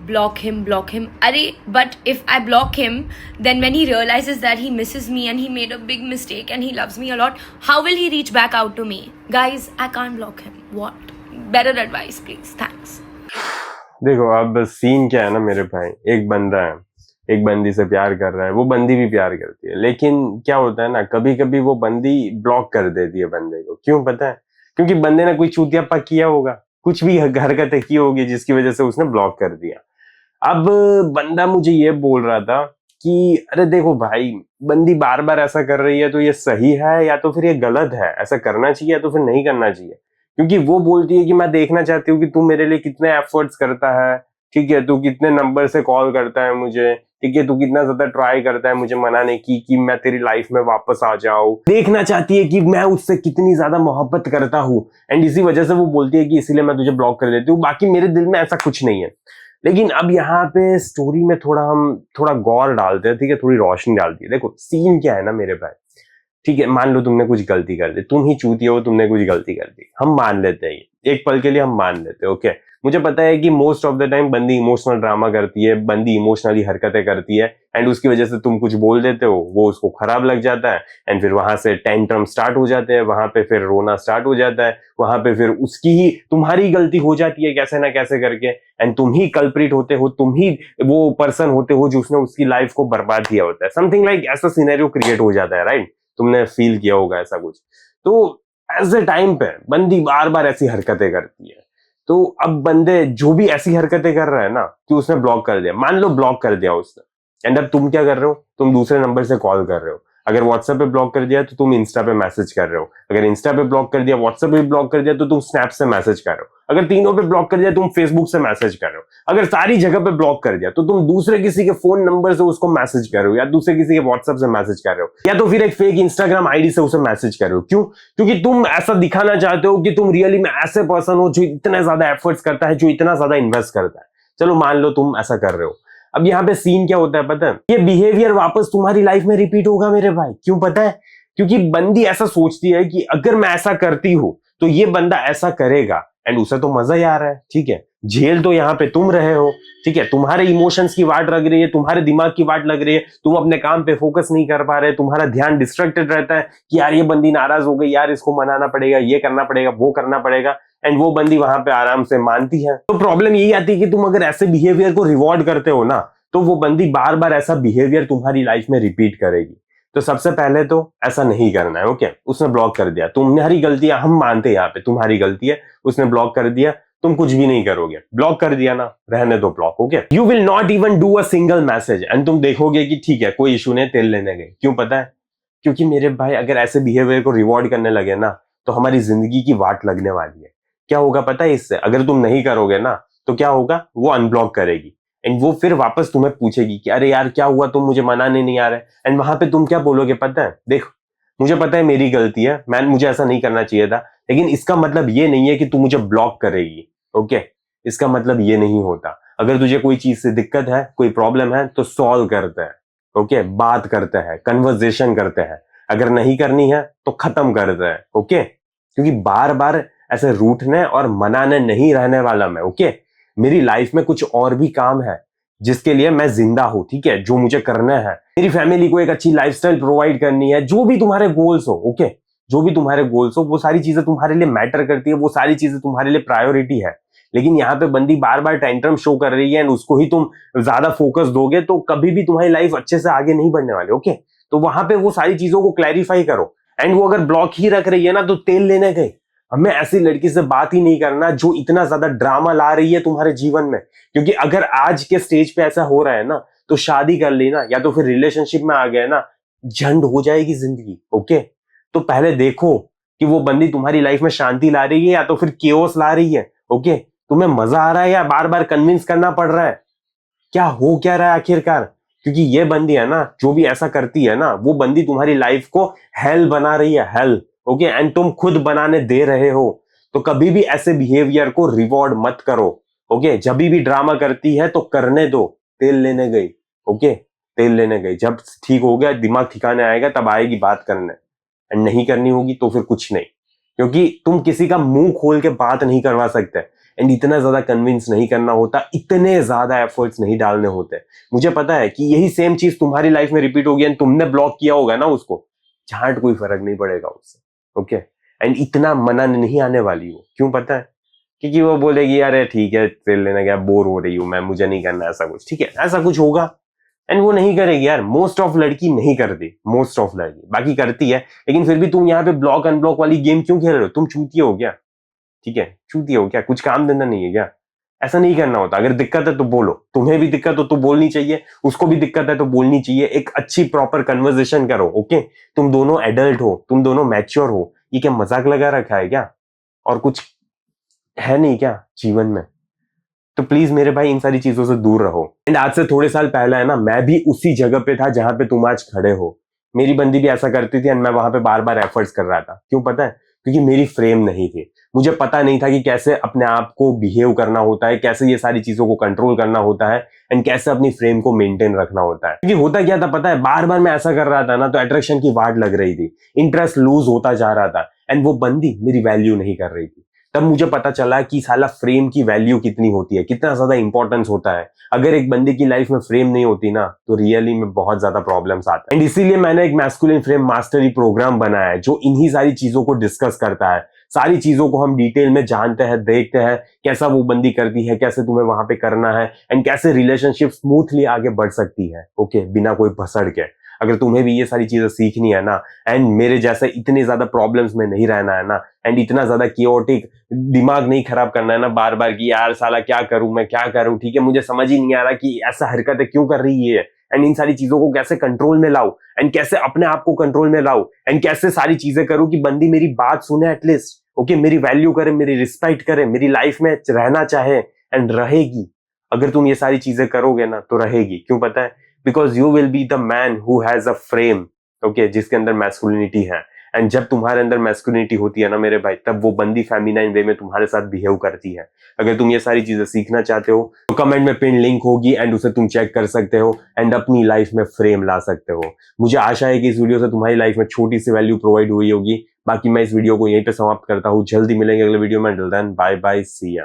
block him. Arey, but if I block him, then when he realizes that he misses me and he made a big mistake and he loves me a lot, how will he reach back out to me? Guys, I can't block him. What? Better advice, please. Thanks. देखो अब scene क्या है ना मेरे भाई, एक बंदा है, एक बंदी से प्यार कर रहा है, वो बंदी भी प्यार करती है, लेकिन क्या होता है ना, कभी कभी वो बंदी ब्लॉक कर देती है बंदे को। क्यों पता है? क्योंकि बंदे ने कोई चूतियापा किया होगा, कुछ भी हरकतें की होगी जिसकी वजह से उसने ब्लॉक कर दिया। अब बंदा मुझे ये बोल रहा था कि अरे देखो भाई, बंदी बार बार ऐसा कर रही है तो ये सही है या तो फिर ये गलत है, ऐसा करना चाहिए या तो फिर नहीं करना चाहिए। क्योंकि वो बोलती है कि मैं देखना चाहती हूँ कि तू मेरे लिए कितने एफर्ट्स करता है, ठीक है, तू कितने नंबर से कॉल करता है मुझे, ठीक है, तू कितना ज्यादा ट्राई करता है मुझे मनाने की कि मैं तेरी लाइफ में वापस आ जाऊं, देखना चाहती है कि मैं उससे कितनी ज्यादा मोहब्बत करता हूँ, एंड इसी वजह से वो बोलती है कि इसीलिए मैं तुझे ब्लॉक कर देती हूँ। बाकी मेरे दिल में ऐसा कुछ नहीं है। लेकिन अब यहाँ पे स्टोरी में हम थोड़ा गौर डालते हैं, ठीक है, थोड़ी रोशनी डालती है। देखो सीन क्या है ना मेरे भाई, ठीक है, मान लो तुमने कुछ गलती कर दी, तुम ही चूतिया हो, तुमने कुछ गलती कर दी, हम मान लेते हैं, एक पल के लिए हम मान लेते हैं, ओके। मुझे पता है कि मोस्ट ऑफ द टाइम बंदी इमोशनल ड्रामा करती है, बंदी इमोशनली हरकतें करती है, एंड उसकी वजह से तुम कुछ बोल देते हो, वो उसको खराब लग जाता है, एंड फिर वहां से टेंट्रम स्टार्ट हो जाते हैं, वहां पे फिर रोना स्टार्ट हो जाता है, वहां पे फिर उसकी ही तुम्हारी गलती हो जाती है कैसे ना कैसे करके, एंड तुम ही कल्प्रिट होते हो, तुम ही वो पर्सन होते हो जो उसने उसकी लाइफ को बर्बाद किया होता है। समथिंग लाइक ऐसा सिनेरियो क्रिएट हो जाता है, राइट? तुमने फील किया होगा ऐसा कुछ। तो ऐसे टाइम पे बंदी बार बार ऐसी हरकतें करती है। तो अब बंदे जो भी ऐसी हरकतें कर रहे हैं ना, कि उसने ब्लॉक कर दिया, मान लो ब्लॉक कर दिया उसने, एंड अब तुम क्या कर रहे हो? तुम दूसरे नंबर से कॉल कर रहे हो। अगर व्हाट्सएप पे ब्लॉक कर दिया तो तुम इंस्टा पे मैसेज कर रहे हो। अगर इंस्टा पे ब्लॉक कर दिया, व्हाट्सएप पे ब्लॉक कर दिया तो तुम स्नैप से मैसेज कर रहे हो। अगर तीनों पे ब्लॉक कर दिया तुम फेसबुक से मैसेज कर रहे हो। अगर सारी जगह पे ब्लॉक कर दिया तो तुम दूसरे किसी के फोन नंबर से उसको मैसेज कर रहे हो, या दूसरे किसी के व्हाट्सएप से मैसेज कर रहे हो, या तो फिर एक फेक इंस्टाग्राम आईडी से उसे मैसेज कर रहे हो। क्यों? क्योंकि तुम ऐसा दिखाना चाहते हो कि तुम रियली में ऐसे पर्सन हो जो इतने ज्यादा एफर्ट्स करता है, जो इतना ज्यादा इन्वेस्ट करता है। चलो मान लो तुम ऐसा कर रहे हो। अब यहाँ पे सीन क्या होता है पता है? ये बिहेवियर वापस तुम्हारी लाइफ में रिपीट होगा मेरे भाई। क्यों पता है? क्योंकि बंदी ऐसा सोचती है कि अगर मैं ऐसा करती हूं तो ये बंदा ऐसा करेगा, एंड उसे तो मजा ही आ रहा है, ठीक है, झेल तो यहाँ पे तुम रहे हो, ठीक है, तुम्हारे इमोशंस की वाट लग रही है, तुम्हारे दिमाग की वाट लग रही है, तुम अपने काम पे फोकस नहीं कर पा रहे, तुम्हारा ध्यान डिस्ट्रैक्टेड रहता है कि यार ये बंदी नाराज हो गई, यार इसको मनाना पड़ेगा, ये करना पड़ेगा, वो करना पड़ेगा, एंड वो बंदी वहां पे आराम से मानती है। तो प्रॉब्लम यही आती है कि तुम अगर ऐसे बिहेवियर को रिवॉर्ड करते हो ना, तो वो बंदी बार बार ऐसा बिहेवियर तुम्हारी लाइफ में रिपीट करेगी। तो सबसे पहले तो ऐसा नहीं करना है, ओके। उसने ब्लॉक कर दिया, तुम्हारी गलती है, हम मानते हैं यहाँ पे तुम्हारी गलती है, उसने ब्लॉक कर दिया, तुम कुछ भी नहीं करोगे, ब्लॉक कर दिया ना, रहने दो block, okay. You will not even do a single message, and तुम देखोगे कि ठीक है कोई इशू नहीं, तेल लेने गए। क्यों पता है? क्योंकि मेरे भाई अगर ऐसे बिहेवियर को रिवॉर्ड करने लगे ना, तो हमारी जिंदगी की वाट लगने वाली है। क्या होगा पता है इससे? अगर तुम नहीं करोगे ना तो क्या होगा? वो अनब्लॉक करेगी, एंड वो फिर वापस तुम्हें पूछेगी कि अरे यार क्या हुआ, तुम मुझे मनाने नहीं आ रहे, एंड वहां पे तुम क्या बोलोगे पता है? देखो मुझे पता है मेरी गलती है, मुझे ऐसा नहीं करना चाहिए था, लेकिन इसका मतलब ये नहीं है कि तू मुझे ब्लॉक करेगी, ओके। इसका मतलब ये नहीं होता। अगर तुझे कोई चीज से दिक्कत है, कोई प्रॉब्लम है, तो सॉल्व करते हैं, ओके, बात करते हैं, कन्वर्सेशन करते हैं। अगर नहीं करनी है तो खत्म करते हैं, ओके। क्योंकि बार बार ऐसे रूठने और मनाने नहीं रहने वाला मैं, ओके। मेरी लाइफ में कुछ और भी काम है जिसके लिए मैं जिंदा हूं, ठीक है, जो मुझे करना है। मेरी फैमिली को एक अच्छी लाइफस्टाइल प्रोवाइड करनी है, जो भी तुम्हारे गोल्स हो, ओके, जो भी तुम्हारे गोल्स हो, वो सारी चीजें तुम्हारे लिए मैटर करती है, वो सारी चीजें तुम्हारे लिए प्रायोरिटी है। लेकिन यहाँ पे बंदी बार बार टेंट्रम शो कर रही है, एंड उसको ही तुम ज्यादा फोकस दोगे तो कभी भी तुम्हारी लाइफ अच्छे से आगे नहीं बढ़ने वाली, ओके। तो वहां पे वो सारी चीजों को क्लैरिफाई करो, एंड वो अगर ब्लॉक ही रख रही है ना, तो तेल लेने गए। हमें ऐसी लड़की से बात ही नहीं करना जो इतना ज्यादा ड्रामा ला रही है तुम्हारे जीवन में। क्योंकि अगर आज के स्टेज पे ऐसा हो रहा है ना, तो शादी कर लेना या तो फिर रिलेशनशिप में आ गए ना, झंड हो जाएगी जिंदगी, ओके। तो पहले देखो कि वो बंदी तुम्हारी लाइफ में शांति ला रही है या तो फिर केओस ला रही है, ओके। तुम्हें मजा आ रहा है या बार बार कन्विंस करना पड़ रहा है? क्या हो क्या रहा है आखिरकार? क्योंकि ये बंदी है ना, जो भी ऐसा करती है ना, वो बंदी तुम्हारी लाइफ को हेल बना रही है, हेल, ओके, एंड तुम खुद बनाने दे रहे हो। तो कभी भी ऐसे बिहेवियर को रिवॉर्ड मत करो, ओके। जब भी ड्रामा करती है तो करने दो, तेल लेने गई, ओके, तेल लेने गई। जब ठीक हो गया, दिमाग ठिकाने आएगा, तब आएगी बात करने, एंड नहीं करनी होगी तो फिर कुछ नहीं। क्योंकि तुम किसी का मुंह खोल के बात नहीं करवा सकते। एंड इतना ज्यादा कन्विंस नहीं करना होता, इतने ज्यादा एफर्ट्स नहीं डालने होते। मुझे पता है कि यही सेम चीज तुम्हारी लाइफ में रिपीट होगी एंड तुमने ब्लॉक किया होगा ना उसको, झांट कोई फर्क नहीं पड़ेगा उससे, ओके। एंड इतना मना नहीं आने वाली वो, क्यों पता है? क्योंकि वो बोलेगी अरे ठीक है तेल लेने गया, बोर हो रही हूं मैं, मुझे नहीं करना ऐसा कुछ, ठीक है ऐसा कुछ होगा एंड वो नहीं करेगी यार। मोस्ट ऑफ लड़की नहीं करती, मोस्ट ऑफ लड़की, बाकी करती है, लेकिन फिर भी तुम यहाँ पे ब्लॉक अनब्लॉक वाली गेम क्यों खेल रहे हो? तुम चूतिया हो क्या? ठीक है चूतिया हो क्या? कुछ काम धंधा नहीं है क्या? ऐसा नहीं करना होता। अगर दिक्कत है तो बोलो, तुम्हें भी दिक्कत हो तो बोलनी चाहिए, उसको भी दिक्कत है तो बोलनी चाहिए, एक अच्छी प्रॉपर कन्वर्सेशन करो, ओके। तुम दोनों एडल्ट हो, तुम दोनों मैच्योर हो, ये क्या मजाक लगा रखा है क्या? और कुछ है नहीं क्या जीवन में? तो प्लीज मेरे भाई इन सारी चीजों से दूर रहो। एंड आज से थोड़े साल पहले है ना, मैं भी उसी जगह पे था जहां पे तुम आज खड़े हो। मेरी बंदी भी ऐसा करती थी एंड मैं वहां पे बार बार एफर्ट्स कर रहा था। क्यों पता है? क्योंकि मेरी फ्रेम नहीं थी। मुझे पता नहीं था कि कैसे अपने आप को बिहेव करना होता है, कैसे ये सारी चीजों को कंट्रोल करना होता है एंड कैसे अपनी फ्रेम को मेंटेन रखना होता है। क्योंकि होता क्या था पता है, बार बार मैं ऐसा कर रहा था ना तो अट्रैक्शन की वाट लग रही थी, इंटरेस्ट लूज होता जा रहा था एंड वो बंदी मेरी वैल्यू नहीं कर रही थी। तब मुझे पता चला कि साला फ्रेम की वैल्यू कितनी होती है, कितना ज्यादा इंपॉर्टेंस होता है। अगर एक बंदे की लाइफ में फ्रेम नहीं होती ना तो रियली में बहुत ज्यादा प्रॉब्लम्स आते हैं। एंड इसीलिए मैंने एक मैस्कुलिन फ्रेम मास्टरी प्रोग्राम बनाया है जो इन्हीं सारी चीजों को डिस्कस करता है। सारी चीजों को हम डिटेल में जानते हैं, देखते हैं कैसा वो बंदी करती है, कैसे तुम्हें वहां पे करना है एंड कैसे रिलेशनशिप स्मूथली आगे बढ़ सकती है, ओके, बिना कोई भसड़ के। अगर तुम्हें भी ये सारी चीजें सीखनी है ना एंड मेरे जैसे इतने ज्यादा प्रॉब्लम्स में नहीं रहना है ना एंड इतना ज्यादा कियोटिक दिमाग नहीं खराब करना है ना बार बार कि यार साला क्या करूं मैं, क्या करूं, ठीक है मुझे समझ ही नहीं आ रहा कि ऐसा हरकतें क्यों कर रही है एंड इन सारी चीजों को कैसे कंट्रोल में लाऊं एंड कैसे अपने आप को कंट्रोल में लाऊं एंड कैसे सारी चीजें करूं कि बंदी मेरी बात सुने एटलीस्ट, ओके, मेरी वैल्यू करे, मेरी रिस्पेक्ट करे, मेरी लाइफ में रहना चाहे एंड रहेगी। अगर तुम ये सारी चीजें करोगे ना तो रहेगी। क्यों पता है? Because you will be the man who has a frame, okay, जिसके अंदर मैस्कुलिनिटी है। एंड जब तुम्हारे अंदर मैस्कुलिनिटी होती है ना मेरे भाई, तब वो बंदी फेमिनाइन वे में तुम्हारे साथ बिहेव करती है। अगर तुम ये सारी चीजें सीखना चाहते हो तो कमेंट में पिन लिंक होगी एंड उसे तुम चेक कर सकते हो एंड अपनी लाइफ में फ्रेम ला सकते हो। मुझे आशा है कि इस वीडियो से तुम्हारी लाइफ में छोटी सी वैल्यू प्रोवाइड हुई होगी। बाकी मैं इस वीडियो को यहीं पे समाप्त करता हूँ। जल्दी मिलेंगे अगले वीडियो में। टिल देन बाय बाय, सी या।